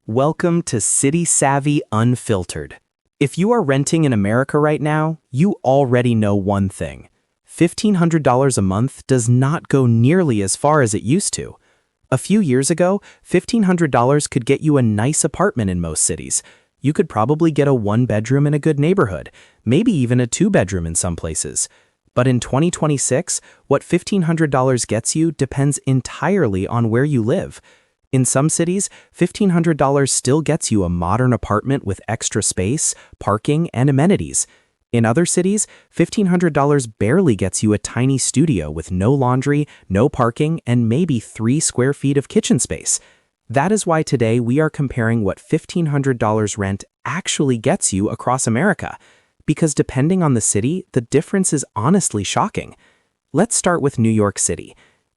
Welcome to City Savvy Unfiltered. If you are renting in America right now, you already know one thing. $1,500 a month does not go nearly as far as it used to. A few years ago, $1,500 could get you a nice apartment in most cities. You could probably get a one-bedroom in a good neighborhood, maybe even a two-bedroom in some places. But in 2026, what $1,500 gets you depends entirely on where you live. In some cities, $1,500 still gets you a modern apartment with extra space, parking, and amenities. In other cities, $1,500 barely gets you a tiny studio with no laundry, no parking, and maybe 3 square feet of kitchen space. That is why today we are comparing what $1,500 rent actually gets you across America. Because depending on the city, the difference is honestly shocking. Let's start with New York City.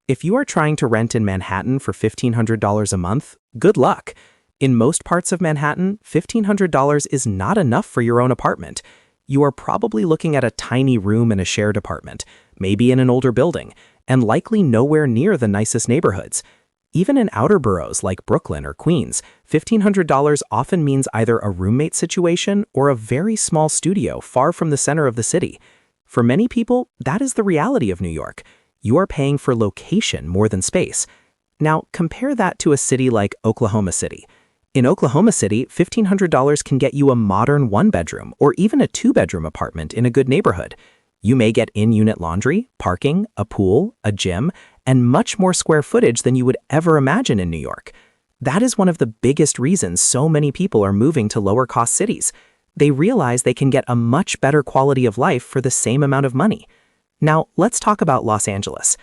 If you are trying to rent in Manhattan for $1,500 a month, good luck. In most parts of Manhattan, $1,500 is not enough for your own apartment. You are probably looking at a tiny room in a shared apartment, maybe in an older building, and likely nowhere near the nicest neighborhoods. Even in outer boroughs like Brooklyn or Queens, $1,500 often means either a roommate situation or a very small studio far from the center of the city. For many people, that is the reality of New York. You are paying for location more than space. Now, compare that to a city like Oklahoma City. In Oklahoma City, $1,500 can get you a modern one-bedroom or even a two-bedroom apartment in a good neighborhood. You may get in-unit laundry, parking, a pool, a gym, and much more square footage than you would ever imagine in New York. That is one of the biggest reasons so many people are moving to lower-cost cities. They realize they can get a much better quality of life for the same amount of money. Now, let's talk about Los Angeles.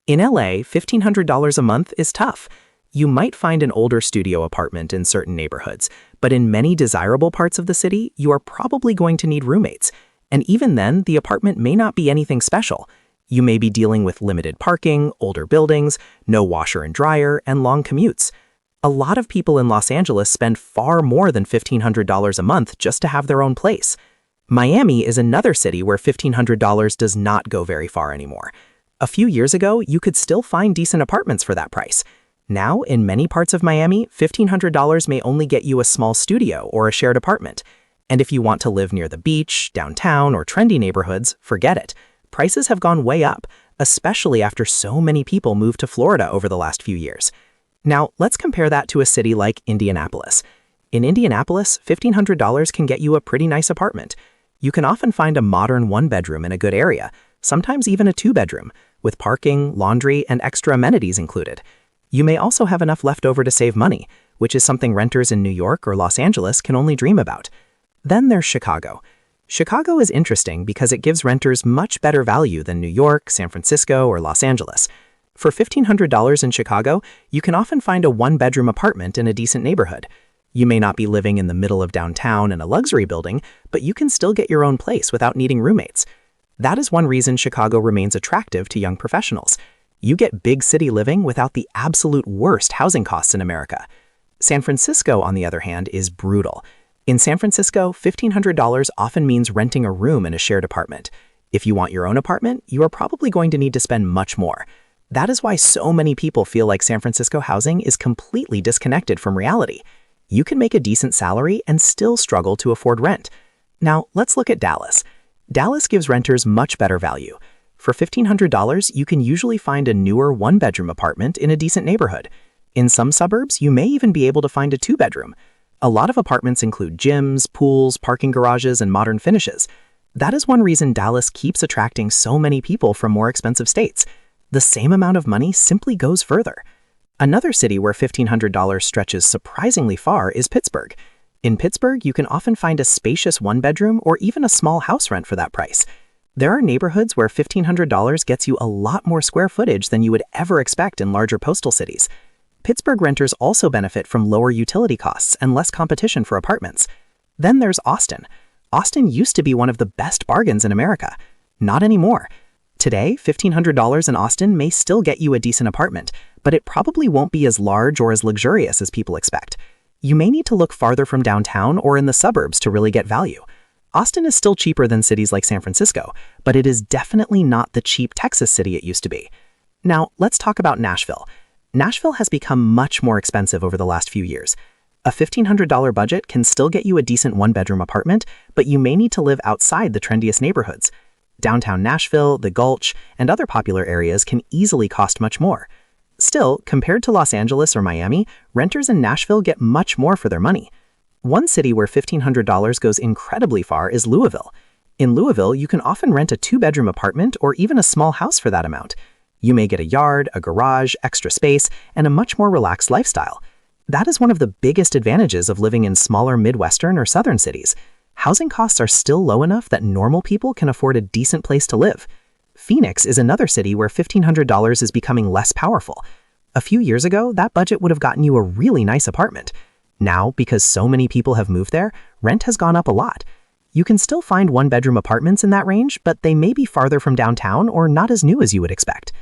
In LA, $1,500 a month is tough. You might find an older studio apartment in certain neighborhoods, but in many desirable parts of the city, you are probably going to need roommates. And even then, the apartment may not be anything special. You may be dealing with limited parking, older buildings, no washer and dryer, and long commutes. A lot of people in Los Angeles spend far more than $1,500 a month just to have their own place. Miami is another city where $1,500 does not go very far anymore. A few years ago, you could still find decent apartments for that price. Now, in many parts of Miami, $1,500 may only get you a small studio or a shared apartment. And if you want to live near the beach, downtown, or trendy neighborhoods, forget it. Prices have gone way up, especially after so many people moved to Florida over the last few years. Now, let's compare that to a city like Indianapolis. In Indianapolis, $1,500 can get you a pretty nice apartment. You can often find a modern one-bedroom in a good area, sometimes even a two-bedroom, with parking, laundry, and extra amenities included. You may also have enough left over to save money, which is something renters in New York or Los Angeles can only dream about. Then there's Chicago. Chicago is interesting because it gives renters much better value than New York, San Francisco, or Los Angeles. For $1,500 in Chicago, you can often find a one-bedroom apartment in a decent neighborhood. You may not be living in the middle of downtown in a luxury building, but you can still get your own place without needing roommates. That is one reason Chicago remains attractive to young professionals. You get big city living without the absolute worst housing costs in America. San Francisco, on the other hand, is brutal. In San Francisco, $1,500 often means renting a room in a shared apartment. If you want your own apartment, you are probably going to need to spend much more. That is why so many people feel like San Francisco housing is completely disconnected from reality. You can make a decent salary and still struggle to afford rent. Now, let's look at Dallas. Dallas gives renters much better value. For $1,500, you can usually find a newer one-bedroom apartment in a decent neighborhood. In some suburbs, you may even be able to find a two-bedroom. A lot of apartments include gyms, pools, parking garages, and modern finishes. That is one reason Dallas keeps attracting so many people from more expensive states. The same amount of money simply goes further. Another city where $1,500 stretches surprisingly far is Pittsburgh. In Pittsburgh, you can often find a spacious one-bedroom or even a small house rent for that price. There are neighborhoods where $1,500 gets you a lot more square footage than you would ever expect in larger coastal cities. Pittsburgh renters also benefit from lower utility costs and less competition for apartments. Then there's Austin. Austin used to be one of the best bargains in America. Not anymore. Today, $1,500 in Austin may still get you a decent apartment, but it probably won't be as large or as luxurious as people expect. You may need to look farther from downtown or in the suburbs to really get value. Austin is still cheaper than cities like San Francisco, but it is definitely not the cheap Texas city it used to be. Now, let's talk about Nashville. Nashville has become much more expensive over the last few years. A $1,500 budget can still get you a decent one-bedroom apartment, but you may need to live outside the trendiest neighborhoods. Downtown Nashville, the Gulch, and other popular areas can easily cost much more. Still, compared to Los Angeles or Miami, renters in Nashville get much more for their money. One city where $1,500 goes incredibly far is Louisville. In Louisville, you can often rent a two-bedroom apartment or even a small house for that amount. You may get a yard, a garage, extra space, and a much more relaxed lifestyle. That is one of the biggest advantages of living in smaller Midwestern or Southern cities. Housing costs are still low enough that normal people can afford a decent place to live. Phoenix is another city where $1,500 is becoming less powerful. A few years ago, that budget would have gotten you a really nice apartment. Now, because so many people have moved there, rent has gone up a lot. You can still find one-bedroom apartments in that range, but they may be farther from downtown or not as new as you would expect.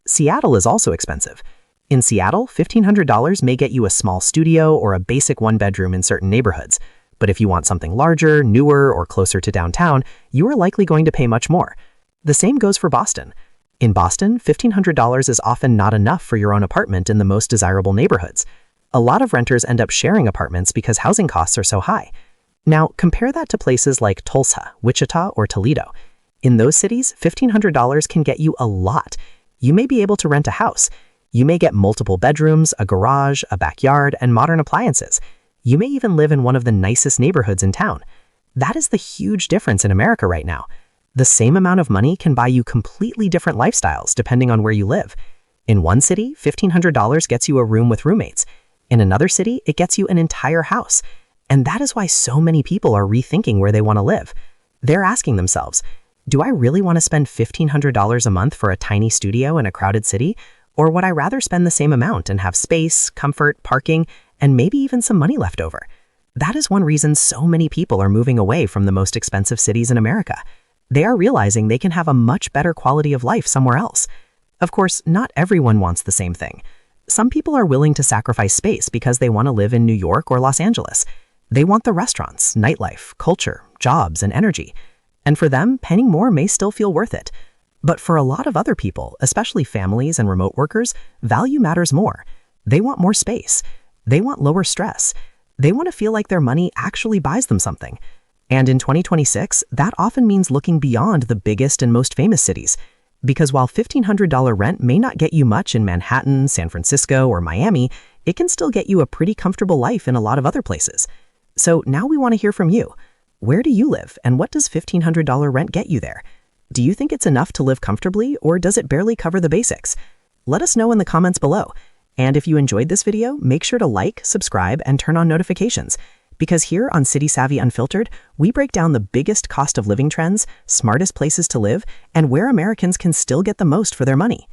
Seattle is also expensive. In Seattle, $1,500 may get you a small studio or a basic one-bedroom in certain neighborhoods. But if you want something larger, newer, or closer to downtown, you are likely going to pay much more. The same goes for Boston. In Boston, $1,500 is often not enough for your own apartment in the most desirable neighborhoods. A lot of renters end up sharing apartments because housing costs are so high. Now, compare that to places like Tulsa, Wichita, or Toledo. In those cities, $1,500 can get you a lot. You may be able to rent a house. You may get multiple bedrooms, a garage, a backyard, and modern appliances. You may even live in one of the nicest neighborhoods in town. That is the huge difference in America right now. The same amount of money can buy you completely different lifestyles depending on where you live. In one city, $1,500 gets you a room with roommates. In another city, it gets you an entire house. And that is why so many people are rethinking where they want to live. They're asking themselves, do I really want to spend $1,500 a month for a tiny studio in a crowded city? Or would I rather spend the same amount and have space, comfort, parking, and maybe even some money left over? That is one reason so many people are moving away from the most expensive cities in America. They are realizing they can have a much better quality of life somewhere else. Of course, not everyone wants the same thing. Some people are willing to sacrifice space because they want to live in New York or Los Angeles. They want the restaurants, nightlife, culture, jobs, and energy. And for them, paying more may still feel worth it. But for a lot of other people, especially families and remote workers, value matters more. They want more space. They want lower stress. They want to feel like their money actually buys them something. And in 2026, that often means looking beyond the biggest and most famous cities. Because while $1,500 rent may not get you much in Manhattan, San Francisco, or Miami, it can still get you a pretty comfortable life in a lot of other places. So now we want to hear from you. Where do you live, and what does $1,500 rent get you there? Do you think it's enough to live comfortably, or does it barely cover the basics? Let us know in the comments below. And if you enjoyed this video, make sure to like, subscribe, and turn on notifications. Because here on City Savvy Unfiltered, we break down the biggest cost of living trends, smartest places to live, and where Americans can still get the most for their money.